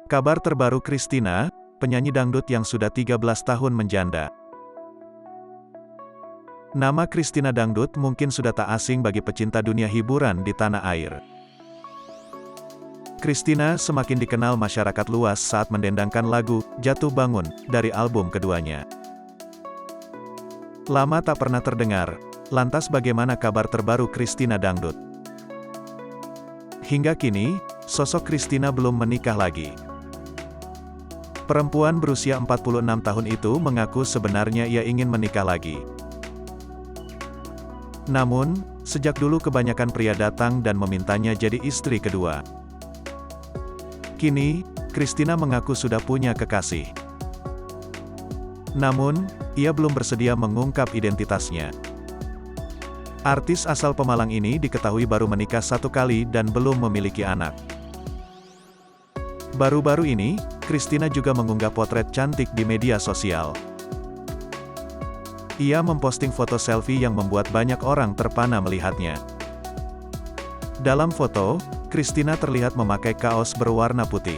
Kabar terbaru Kristina, penyanyi dangdut yang sudah 13 tahun menjanda. Nama Kristina Dangdut mungkin sudah tak asing bagi pecinta dunia hiburan di tanah air. Kristina semakin dikenal masyarakat luas saat mendendangkan lagu Jatuh Bangun dari album keduanya. Lama tak pernah terdengar. Lantas bagaimana kabar terbaru Kristina Dangdut? Hingga kini, sosok Kristina belum menikah lagi. Perempuan berusia 46 tahun itu mengaku sebenarnya ia ingin menikah lagi. Namun, sejak dulu kebanyakan pria datang dan memintanya jadi istri kedua. Kini, Kristina mengaku sudah punya kekasih. Namun, ia belum bersedia mengungkap identitasnya. Artis asal Pemalang ini diketahui baru menikah 1 kali dan belum memiliki anak. Baru-baru ini, Kristina juga mengunggah potret cantik di media sosial. Ia memposting foto selfie yang membuat banyak orang terpana melihatnya. Dalam foto, Kristina terlihat memakai kaos berwarna putih.